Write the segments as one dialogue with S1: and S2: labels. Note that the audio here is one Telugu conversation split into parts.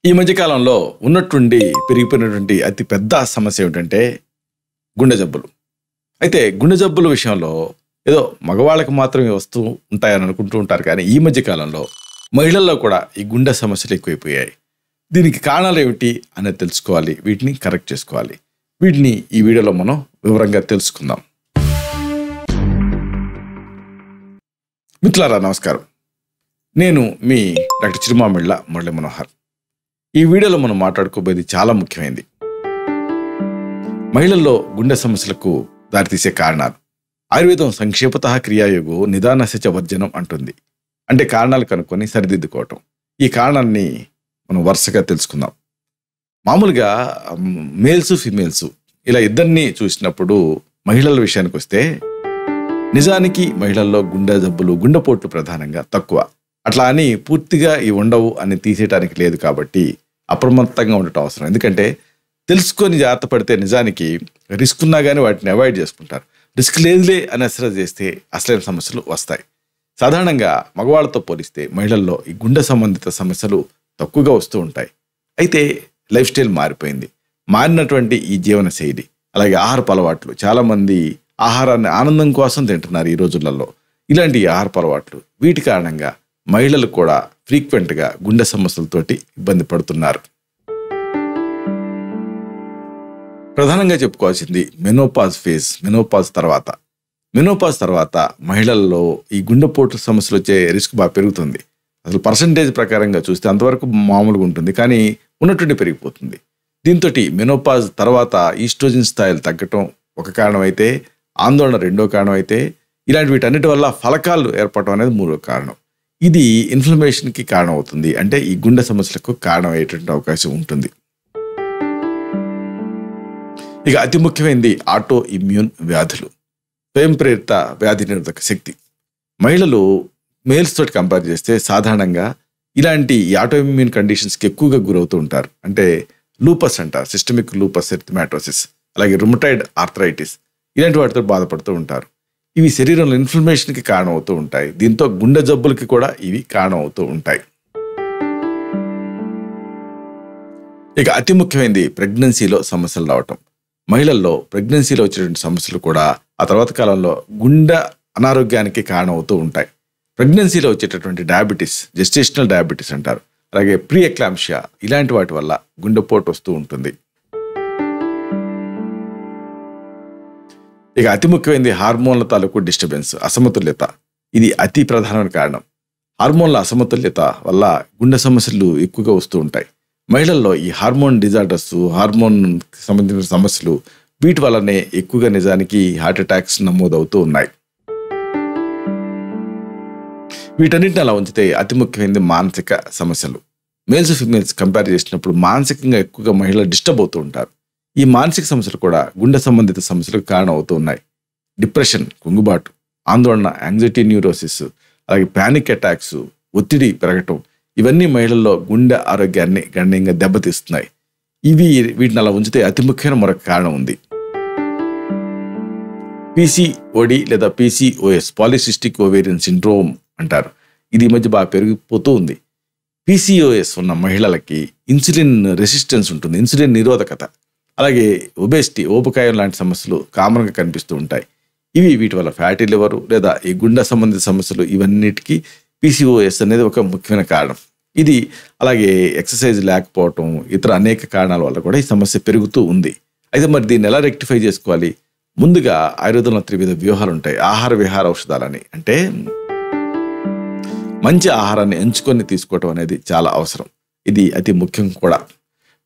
S1: ఈ మధ్య కాలంలో ఉన్నట్టుండి పెరిగిపోయినటువంటి అతి పెద్ద సమస్య ఏమిటంటే గుండె జబ్బులు. అయితే గుండె జబ్బుల విషయంలో ఏదో మగవాళ్ళకి మాత్రమే వస్తూ ఉంటాయని అనుకుంటూ ఉంటారు, కానీ ఈ మధ్య కాలంలో మహిళల్లో కూడా ఈ గుండె సమస్యలు ఎక్కువైపోయాయి. దీనికి కారణాలు ఏమిటి అనేది తెలుసుకోవాలి, వీటిని కరెక్ట్ చేసుకోవాలి. వీటిని ఈ వీడియోలో మనం వివరంగా తెలుసుకుందాం. మిత్రులారా నమస్కారం, నేను మీ డాక్టర్ చిరుమామిళ్ళ మురళీ మనోహర్. ఈ వీడియోలో మనం మాట్లాడుకోబోయేది చాలా ముఖ్యమైనది. మహిళల్లో గుండె సమస్యలకు దారితీసే కారణాలు. ఆయుర్వేదం సంక్షేపతః క్రియాయోగో నిదానస్య వర్జనం అంటుంది. అంటే కారణాలు కనుక్కొని సరిదిద్దుకోవటం. ఈ కారణాన్ని మనం వరుసగా తెలుసుకుందాం. మామూలుగా మేల్స్ ఫిమేల్స్ ఇలా ఇద్దరిని చూసినప్పుడు మహిళల విషయానికి వస్తే నిజానికి మహిళల్లో గుండె జబ్బులు, గుండెపోట్లు ప్రధానంగా తక్కువ. అట్లా అని పూర్తిగా ఇవి ఉండవు అని తీసేయడానికి లేదు. కాబట్టి అప్రమత్తంగా ఉండటం అవసరం. ఎందుకంటే తెలుసుకొని జాగ్రత్త పడితే నిజానికి రిస్క్ ఉన్నా కానీ వాటిని అవాయిడ్ చేసుకుంటారు. రిస్క్ లేదులే అని అసలు చేస్తే అసలైన సమస్యలు వస్తాయి. సాధారణంగా మగవాళ్ళతో పోలిస్తే మహిళల్లో ఈ గుండె సంబంధిత సమస్యలు తక్కువగా వస్తూ ఉంటాయి. అయితే లైఫ్ స్టైల్ మారిపోయింది. మారినటువంటి ఈ జీవన శైలి, అలాగే ఆహారపు అలవాట్లు, చాలామంది ఆహారాన్ని ఆనందం కోసం తింటున్నారు ఈ రోజులలో. ఇలాంటి ఆహారపు అలవాట్లు, వీటి కారణంగా మహిళలు కూడా ఫ్రీక్వెంట్గా గుండె సమస్యలతోటి ఇబ్బంది పడుతున్నారు. ప్రధానంగా చెప్పుకోవాల్సింది మెనోపాజ్ ఫేజ్. మెనోపాజ్ తర్వాత మహిళల్లో ఈ గుండెపోటు సమస్యలు వచ్చే రిస్క్ బాగా పెరుగుతుంది. అసలు పర్సంటేజ్ ప్రకారంగా చూస్తే అంతవరకు మామూలుగా ఉంటుంది, కానీ ఉన్నట్టుండి పెరిగిపోతుంది. దీంతో మెనోపాజ్ తర్వాత ఈస్ట్రోజన్ స్థాయిలు తగ్గటం ఒక కారణం అయితే, ఆందోళన రెండో కారణం అయితే, ఇలాంటి వీటన్నిటి వల్ల ఫలకాలు ఏర్పడటం అనేది మూడో కారణం. ఇది ఇన్ఫ్లమేషన్కి కారణం అవుతుంది. అంటే ఈ గుండె సమస్యలకు కారణం అయ్యేటువంటి అవకాశం ఉంటుంది. ఇక అతి ముఖ్యమైనది ఆటో ఇమ్యూన్ వ్యాధులు, స్వయం ప్రేరిత వ్యాధి నిరోధక శక్తి. మహిళలు మేల్స్ తోటి కంపేర్ చేస్తే సాధారణంగా ఇలాంటి ఆటో ఇమ్యూన్ కండిషన్స్కి ఎక్కువగా గురవుతూ ఉంటారు. అంటే లూపస్ అంటారు, సిస్టమిక్ లూపస్ ఎరిథమెటోసిస్, అలాగే రుమటాయిడ్ ఆర్థరైటిస్, ఇలాంటి వాటితో బాధపడుతూ ఉంటారు. ఇవి శరీరంలో ఇన్ఫ్లమేషన్కి కారణం అవుతూ ఉంటాయి. దీంతో గుండె జబ్బులకి కూడా ఇవి కారణం అవుతూ ఉంటాయి. ఇక అతి ముఖ్యమైనది ప్రెగ్నెన్సీలో సమస్యలు రావటం. మహిళల్లో ప్రెగ్నెన్సీలో వచ్చేటువంటి సమస్యలు కూడా ఆ తర్వాత కాలంలో గుండె అనారోగ్యానికి కారణం అవుతూ ఉంటాయి. ప్రెగ్నెన్సీలో వచ్చేటటువంటి డయాబెటీస్, జెస్టేషనల్ డయాబెటీస్ అంటారు, అలాగే ప్రీ ఎక్లాంప్షియా, ఇలాంటి వాటి వల్ల గుండెపోటు వస్తూ ఉంటుంది. ఇక అతి ముఖ్యమైనది హార్మోన్ల తాలూకు డిస్టర్బెన్స్, అసమతుల్యత. ఇది అతి ప్రధానమైన కారణం. హార్మోన్ల అసమతుల్యత వల్ల గుండె సమస్యలు ఎక్కువగా వస్తూ ఉంటాయి. మహిళల్లో ఈ హార్మోన్ డిజార్డర్స్, హార్మోన్ సంబంధించిన సమస్యలు, వీటి వల్లనే ఎక్కువగా నిజానికి హార్ట్ అటాక్స్ నమోదవుతూ ఉన్నాయి. వీటన్నిటిని అలా ఉంచితే అతి ముఖ్యమైనది మానసిక సమస్యలు. మేల్స్ ఫిమేల్స్ కంపేర్ చేసినప్పుడు మానసికంగా ఎక్కువగా మహిళలు డిస్టర్బ్ అవుతూ ఉంటారు. ఈ మానసిక సమస్యలు కూడా గుండె సంబంధిత సమస్యలకు కారణం అవుతూ ఉన్నాయి. డిప్రెషన్, కుంగుబాటు, ఆందోళన, యాంగ్జైటీ న్యూరోసిస్, అలాగే ప్యానిక్ అటాక్స్, ఒత్తిడి పెరగటం, ఇవన్నీ మహిళల్లో గుండె ఆరోగ్యాన్ని గణనీయంగా దెబ్బతీస్తున్నాయి. వీటిని అలా ఉంచితే అతి ముఖ్యమైన మరొక కారణం ఉంది. పీసీఓడి లేదా పీసీఓఎస్, పాలిసిస్టిక్ ఓవేరియన్ సిండ్రోమ్ అంటారు. ఇది ఈ మధ్య బాగా పెరిగిపోతూ ఉంది. పీసీఓఎస్ ఉన్న మహిళలకి ఇన్సులిన్ రెసిస్టెన్స్ ఉంటుంది, ఇన్సులిన్ నిరోధకత, అలాగే ఒబేసిటీ, ఊబకాయం లాంటి సమస్యలు కామన్గా కనిపిస్తూ ఉంటాయి. వీటి వల్ల ఫ్యాటీ లివర్ లేదా ఈ గుండె సంబంధిత సమస్యలు, ఇవన్నిటికీ పీసీఓఎస్ అనేది ఒక ముఖ్యమైన కారణం. ఇది అలాగే ఎక్సర్సైజ్ లేకపోవటం, ఇతర అనేక కారణాల వల్ల కూడా ఈ సమస్య పెరుగుతూ ఉంది. అయితే మరి దీన్ని ఎలా రెక్టిఫై చేసుకోవాలి? ముందుగా ఆయుర్వేదంలో త్రివిధ వ్యూహాలు ఉంటాయి. ఆహార విహార ఔషధాలని, అంటే మంచి ఆహారాన్ని ఎంచుకొని తీసుకోవటం అనేది చాలా అవసరం. ఇది అతి ముఖ్యం కూడా.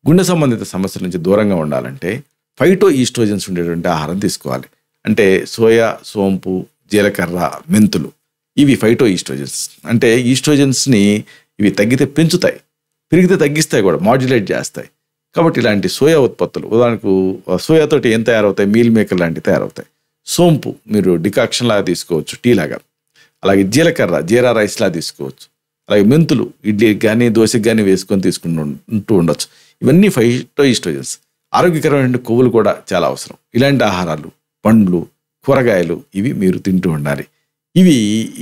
S1: గుండె సంబంధిత సమస్యల నుంచి దూరంగా ఉండాలంటే ఫైటో ఈస్ట్రోజన్స్ ఉండేటువంటి ఆహారం తీసుకోవాలి. అంటే సోయా, సోంపు, జీలకర్ర, మెంతులు, ఇవి ఫైటో ఈస్ట్రోజన్స్. అంటే ఈస్ట్రోజన్స్ని ఇవి తగ్గితే పెంచుతాయి, పెరిగితే తగ్గిస్తాయి కూడా, మాడ్యులేట్ చేస్తాయి. కాబట్టి ఇలాంటి సోయా ఉత్పత్తులు, ఉదాహరణకు సోయాతోటి ఏం తయారవుతాయి? మీల్ మేకర్ లాంటివి తయారవుతాయి. సోంపు మీరు డికాక్షన్ లాగా తీసుకోవచ్చు, టీ లాగా. అలాగే జీలకర్ర జీరా రైస్ లాగా తీసుకోవచ్చు. అలాగే మెంతులు ఇడ్లీకి కానీ దోశకి కానీ వేసుకొని తీసుకుంటూ ఉండొచ్చు. ఇవన్నీ ఫైటో ఈస్ట్రోజన్స్. ఆరోగ్యకరమైన కొవ్వులు కూడా చాలా అవసరం. ఇలాంటి ఆహారాలు, పండ్లు, కూరగాయలు, ఇవి మీరు తింటూ ఉండాలి. ఇవి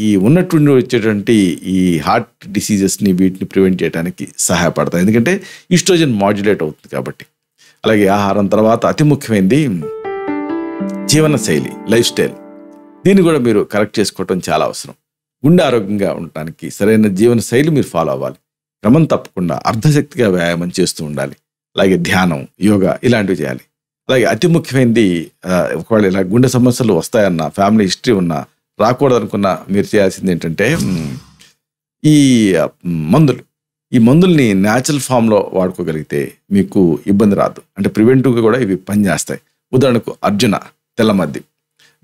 S1: ఈ ఉన్నట్టుండి వచ్చేటువంటి ఈ హార్ట్ డిసీజెస్ని వీటిని ప్రివెంట్ చేయడానికి సహాయపడతాయి. ఎందుకంటే ఈస్ట్రోజన్ మాడ్యులేట్ అవుతుంది కాబట్టి. అలాగే ఆహారం తర్వాత అతి ముఖ్యమైనది జీవనశైలి, లైఫ్ స్టైల్. దీన్ని కూడా మీరు కరెక్ట్ చేసుకోవటం చాలా అవసరం. గుండె ఆరోగ్యంగా ఉండటానికి సరైన జీవనశైలి మీరు ఫాలో అవ్వాలి. క్రమం తప్పకుండా అర్ధశక్తిగా వ్యాయామం చేస్తూ ఉండాలి. అలాగే ధ్యానం, యోగా ఇలాంటివి చేయాలి. అలాగే అతి ముఖ్యమైనది ఒకవేళ ఇలా గుండె సమస్యలు వస్తాయన్న ఫ్యామిలీ హిస్టరీ ఉన్నా రాకూడదనుకున్న మీరు చేయాల్సింది ఏంటంటే ఈ మందుల్ని న్యాచురల్ ఫామ్లో వాడుకోగలిగితే మీకు ఇబ్బంది రాదు. అంటే ప్రివెంటివ్గా కూడా ఇవి పనిచేస్తాయి. ఉదాహరణకు అర్జున తెల్లమద్ది,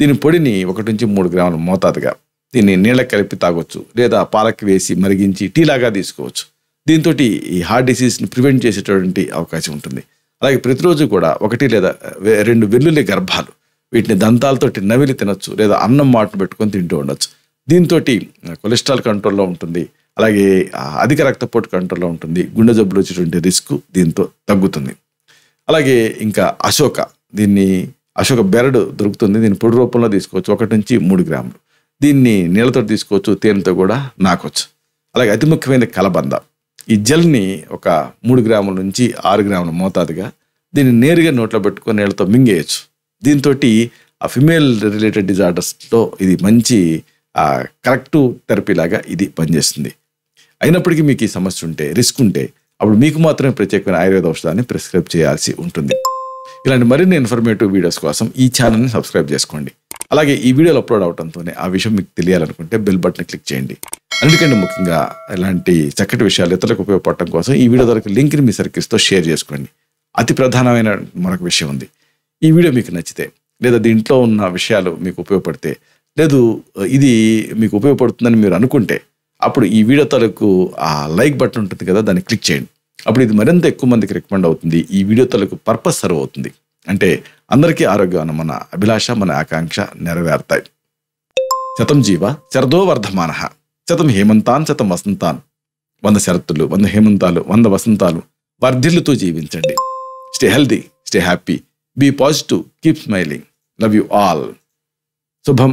S1: దీని పొడిని 1 నుంచి 3 గ్రాముల మోతాదుగా దీన్ని నీళ్ళకి కలిపి తాగొచ్చు, లేదా పాలకి వేసి మరిగించి టీలాగా తీసుకోవచ్చు. దీంతో ఈ హార్ట్ డిసీజ్ని ప్రివెంట్ చేసేటువంటి అవకాశం ఉంటుంది. అలాగే ప్రతిరోజు కూడా 1 లేదా 2 వెల్లుల్లి గర్భాలు, వీటిని దంతాలతోటి నవిలి తినొచ్చు, లేదా అన్నం మాటను పెట్టుకొని తింటూ ఉండొచ్చు. దీంతో కొలెస్ట్రాల్ కంట్రోల్లో ఉంటుంది. అలాగే అధిక రక్తపోటు కంట్రోల్లో ఉంటుంది. గుండె జబ్బులు వచ్చేటువంటి రిస్క్ దీంతో తగ్గుతుంది. అలాగే ఇంకా అశోక బెరడు దొరుకుతుంది. దీన్ని పొడి రూపంలో తీసుకోవచ్చు, 1 నుంచి 3 గ్రాములు. దీన్ని నీళ్ళతో తీసుకోవచ్చు, తేనెతో కూడా నాకొచ్చు. అలాగే అతి ముఖ్యమైన కలబంద, ఈ జెల్ని 3 గ్రాముల నుంచి 6 గ్రాముల మోతాదుగా దీన్ని నేరుగా నోట్లో పెట్టుకొని నీళ్ళతో మింగేయచ్చు. దీంతో ఆ ఫిమేల్ రిలేటెడ్ డిజార్డర్స్లో ఇది మంచి కరెక్టివ్ థెరపీ లాగా ఇది పనిచేస్తుంది. అయినప్పటికీ మీకు ఈ సమస్య ఉంటే, రిస్క్ ఉంటే, అప్పుడు మీకు మాత్రమే ప్రత్యేకమైన ఆయుర్వేద ఔషధాన్ని ప్రిస్క్రైబ్ చేయాల్సి ఉంటుంది. ఇలాంటి మరిన్ని ఇన్ఫర్మేటివ్ వీడియోస్ కోసం ఈ ఛానల్ని సబ్స్క్రైబ్ చేసుకోండి. అలాగే ఈ వీడియోలు అప్లోడ్ అవడంతోనే ఆ విషయం మీకు తెలియాలనుకుంటే బెల్ బటన్ క్లిక్ చేయండి. అందుకంటే ముఖ్యంగా ఇలాంటి చక్కటి విషయాలు ఇతరులకు ఉపయోగపడటం కోసం ఈ వీడియో ద్వారా లింక్ని మీ సర్కిల్స్తో షేర్ చేసుకోండి. అతి ప్రధానమైన మరొక విషయం ఉంది. ఈ వీడియో మీకు నచ్చితే, లేదా దీంట్లో ఉన్న విషయాలు మీకు ఉపయోగపడితే, లేదు ఇది మీకు ఉపయోగపడుతుందని మీరు అనుకుంటే, అప్పుడు ఈ వీడియో తాలూకు ఆ లైక్ బటన్ ఉంటుంది కదా, దాన్ని క్లిక్ చేయండి. అప్పుడు ఇది మరింత ఎక్కువ మందికి రికమెండ్ అవుతుంది. ఈ వీడియో తాలూకు పర్పస్ సర్వ్ అవుతుంది. అంటే అందరికీ ఆరోగ్యం మన అభిలాష, మన ఆకాంక్ష నెరవేరుతాయి. శతం జీవ శరదో వర్ధమానః, శతం హేమంతాన్ శతం వసంతాన్. 100 శరత్తులు, 100 హేమంతాలు, 100 వసంతాలు వర్ధిల్లుతూ జీవించండి. Stay healthy, stay happy, be positive, keep smiling. Love you all. శుభం.